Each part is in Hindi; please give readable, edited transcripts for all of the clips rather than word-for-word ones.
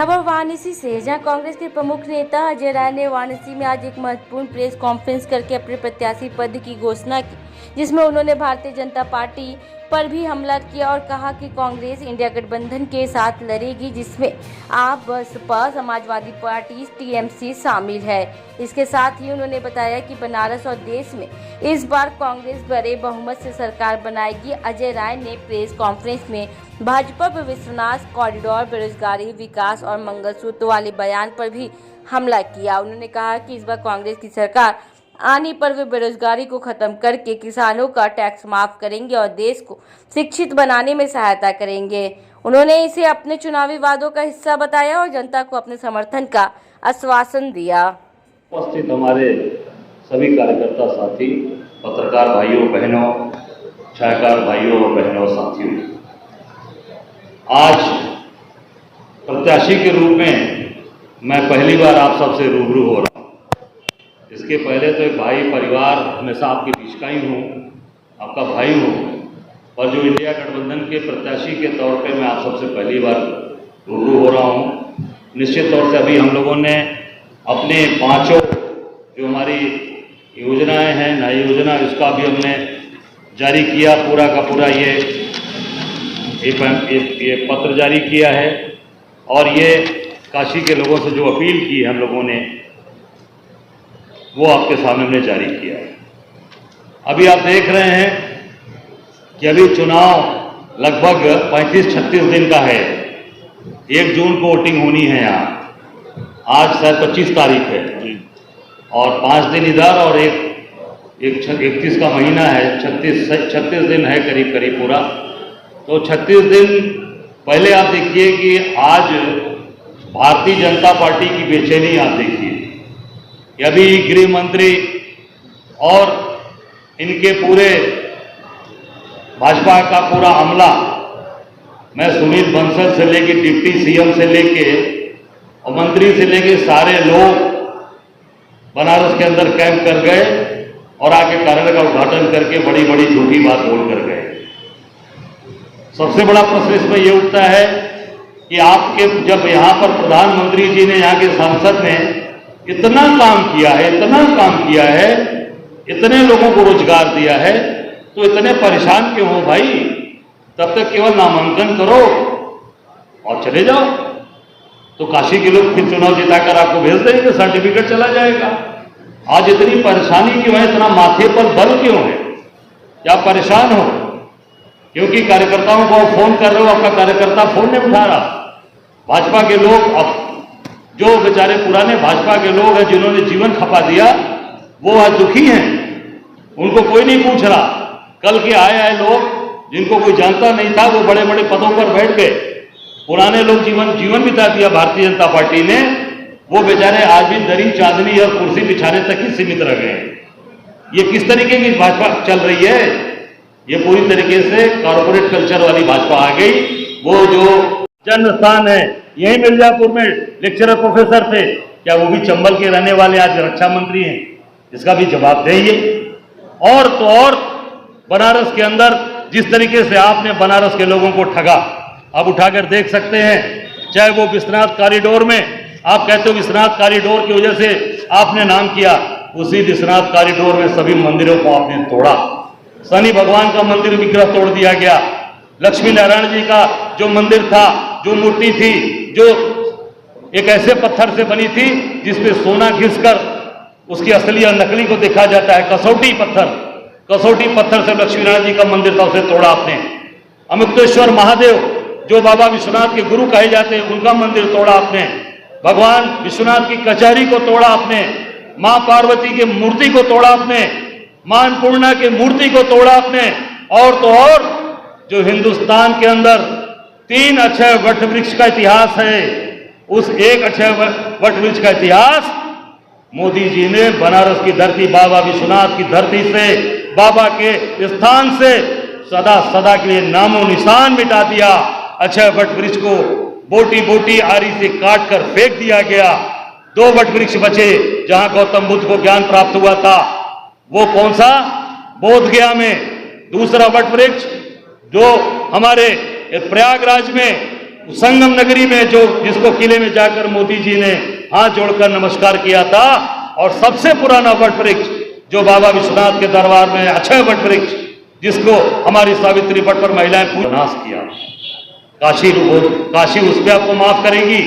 खबर वाराणसी से, जहां कांग्रेस के प्रमुख नेता अजय राय ने वाराणसी में आज एक महत्वपूर्ण प्रेस कॉन्फ्रेंस करके अपने प्रत्याशी पद की घोषणा की, जिसमें उन्होंने भारतीय जनता पार्टी पर भी हमला किया और कहा कि कांग्रेस इंडिया गठबंधन के साथ लड़ेगी, जिसमें आप, बसपा, समाजवादी पार्टी, टीएमसी शामिल है। इसके साथ ही उन्होंने बताया कि बनारस और देश में इस बार कांग्रेस बड़े बहुमत से सरकार बनाएगी। अजय राय ने प्रेस कॉन्फ्रेंस में भाजपा पर विश्वनाथ कॉरिडोर, बेरोजगारी, विकास और मंगलसूत्र वाले बयान पर भी हमला किया। उन्होंने कहा कि इस बार कांग्रेस की सरकार आने पर वे बेरोजगारी को खत्म करके किसानों का टैक्स माफ करेंगे और देश को शिक्षित बनाने में सहायता करेंगे। उन्होंने इसे अपने चुनावी वादों का हिस्सा बताया और जनता को अपने समर्थन का आश्वासन दिया। उपस्थित हमारे सभी कार्यकर्ता साथी, पत्रकार भाइयों बहनों, छायाकार भाइयों और बहनों साथियों, आज प्रत्याशी के रूप में मैं पहली बार आप सबसे रूबरू हो रहा हूँ। इसके पहले तो एक भाई परिवार हमेशा आपके बीच का ही हूँ, आपका भाई हूँ, और जो इंडिया गठबंधन के प्रत्याशी के तौर पे मैं आप सबसे पहली बार रूबरू हो रहा हूँ। निश्चित तौर से अभी हम लोगों ने अपने पांचों जो हमारी योजनाएं हैं, नई योजना, इसका भी हमने जारी किया, पूरा का पूरा ये पत्र जारी किया है और ये काशी के लोगों से जो अपील की है हम लोगों ने, वो आपके सामने हमने जारी किया है। अभी आप देख रहे हैं कि अभी चुनाव लगभग 35-36 दिन का है। 1 जून को वोटिंग होनी है यहाँ, आज शायद 25 तारीख है और 5 दिन इधर और एक 31 का महीना है, 36 दिन है करीब करीब पूरा। तो 36 दिन पहले आप देखिए कि आज भारतीय जनता पार्टी की बेचैनी आप देखिए कि अभी गृह मंत्री और इनके पूरे भाजपा का पूरा हमला, मैं सुनील बंसल से लेके डिप्टी सीएम से लेके और मंत्री से लेके सारे लोग बनारस के अंदर कैंप कर गए और आके कार्यालय का उद्घाटन करके बड़ी बड़ी झूठी बात बोल कर गए। सबसे बड़ा प्रश्न इसमें यह उठता है कि आपके जब यहाँ पर प्रधानमंत्री जी ने, यहाँ के सांसद ने इतना काम किया है, इतना काम किया है, इतने लोगों को रोजगार दिया है, तो इतने परेशान क्यों हो भाई? तब तक केवल नामांकन करो और चले जाओ, तो काशी के लोग फिर चुनाव जिताकर आपको भेज देंगे, सर्टिफिकेट चला जाएगा। आज इतनी परेशानी क्यों है, इतना माथे पर बल क्यों है? क्या परेशान हो? क्योंकि कार्यकर्ताओं को फोन कर रहे हो, आपका कार्यकर्ता फोन नहीं उठा रहा। भाजपा के लोग, अब जो बेचारे पुराने भाजपा के लोग हैं जिन्होंने जीवन खपा दिया, वो आज दुखी हैं, उनको कोई नहीं पूछ रहा। कल के आए लोग जिनको कोई जानता नहीं था, वो बड़े बड़े पदों पर बैठ गए। पुराने लोग जीवन बिता दिया भारतीय जनता पार्टी ने, वो बेचारे आज भी दरी चांदनी और कुर्सी बिछाने तक ही सीमित रह गए। ये किस तरीके की भाजपा चल रही है? ये पूरी तरीके से कॉर्पोरेट कल्चर वाली भाजपा आ गई। वो जो जन्म स्थान है यही मिर्जापुर में लेक्चरर प्रोफेसर थे, क्या वो भी चंबल के रहने वाले आज रक्षा मंत्री हैं? इसका भी जवाब देइए। और तो और बनारस के अंदर जिस तरीके से आपने बनारस के लोगों को ठगा, आप उठाकर देख सकते हैं। चाहे वो विश्वनाथ कॉरिडोर में, आप कहते हो विश्वनाथ कॉरिडोर की वजह से आपने नाम किया, उसी विश्वनाथ कॉरिडोर में सभी मंदिरों को आपने तोड़ा। शनि भगवान का मंदिर विग्रह तोड़ दिया गया। लक्ष्मी नारायण जी का जो मंदिर था, जो मूर्ति थी, जो एक ऐसे पत्थर से बनी थी जिसमें सोना घिसकर उसकी असली और नकली को देखा जाता है, कसौटी पत्थर से लक्ष्मी नारायण जी का मंदिर था, उसे तोड़ा आपने। अमुक्तेश्वर महादेव जो बाबा विश्वनाथ के गुरु कहे जाते हैं, उनका मंदिर तोड़ा आपने। भगवान विश्वनाथ की कचहरी को तोड़ा आपने। मां पार्वती की मूर्ति को तोड़ा आपने। मां अन्नपूर्णा की मूर्ति को तोड़ा आपने। और तो और जो हिंदुस्तान के अंदर 3 अक्षय वट वृक्ष का इतिहास है, उस एक अक्षय वट वृक्ष का इतिहास मोदी जी ने बनारस की धरती, बाबा विश्वनाथ की धरती से, बाबा के स्थान से सदा सदा के लिए नामो निशान मिटा दिया। अक्षय वट वृक्ष को बोटी बोटी आरी से काट कर फेंक दिया गया। 2 वट वृक्ष बचे जहां गौतम बुद्ध को ज्ञान प्राप्त हुआ था। वो कौन सा? बोध गया में। दूसरा वट वृक्ष जो हमारे प्रयागराज में संगम नगरी में जो जिसको किले में जाकर मोदी जी ने हाथ जोड़कर नमस्कार किया था, और सबसे पुराना वट वृक्ष जो बाबा विश्वनाथ के दरबार में अक्षय वट वृक्ष जिसको हमारी सावित्री वट पर महिलाएं नाश किया। काशी उस पर आपको माफ करेगी,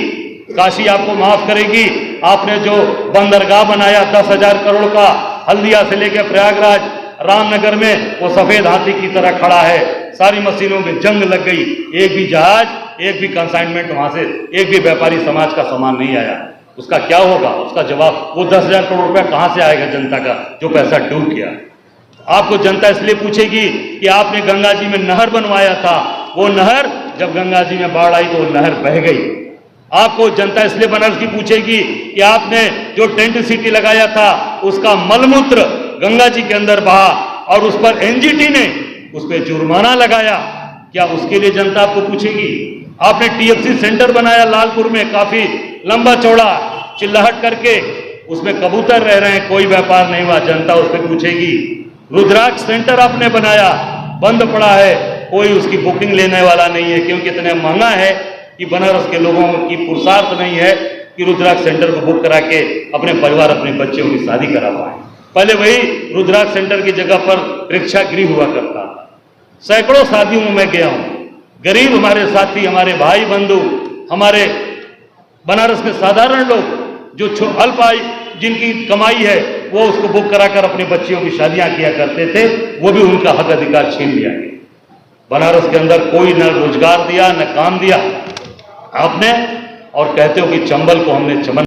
काशी आपको माफ करेगी। आपने जो बंदरगाह बनाया 10,000 करोड़ का, हल्दिया से लेकर प्रयागराज रामनगर में, वो सफेद हाथी की तरह खड़ा है। सारी मशीनों में जंग लग गई, एक भी जहाज, एक भी कंसाइनमेंट वहां से, एक भी व्यापारी समाज का सामान नहीं आया। उसका क्या होगा? उसका जवाब, वो 10,000 करोड़ रुपया कहां से आएगा जनता का जो पैसा डूब गया? आपको जनता इसलिए पूछेगी कि आपने गंगा जी में नहर बनवाया था, वो नहर जब गंगा जी में बाढ़ आई तो वो नहर बह गई। आपको जनता इसलिए बनारस की पूछेगी कि आपने जो टेंट सिटी लगाया था उसका मलमूत्र गंगा जी के अंदर बहा और उस पर एनजीटी ने उस पर जुर्माना लगाया, क्या उसके लिए जनता आपको पूछेगी? आपने टीएफसी सेंटर बनाया लालपुर में, काफी लंबा चौड़ा, चिल्लाहट करके, उसमें कबूतर रह रहे हैं, कोई व्यापार नहीं हुआ, जनता उस पर पूछेगी। रुद्राक्ष सेंटर आपने बनाया, बंद पड़ा है, कोई उसकी बुकिंग लेने वाला नहीं है, क्योंकि इतना महंगा है कि बनारस के लोगों की पुरुषार्थ नहीं है कि रुद्राक्ष सेंटर को बुक करा के अपने परिवार, अपने बच्चों की शादी करा पाए। पहले वही रुद्राक्ष सेंटर की जगह पर प्रेक्षागृह हुआ करता था। सैकड़ों शादियों में मैं गया हूं, गरीब हमारे साथी, हमारे भाई बंधु, हमारे बनारस के साधारण लोग जो अल्प आय जिनकी कमाई है, वो उसको बुक कराकर अपने बच्चियों की शादियां किया करते थे, वो भी उनका हक अधिकार छीन लिया गया। बनारस के अंदर कोई न रोजगार दिया, न काम दिया आपने, और कहते हो कि चंबल को हमने चमन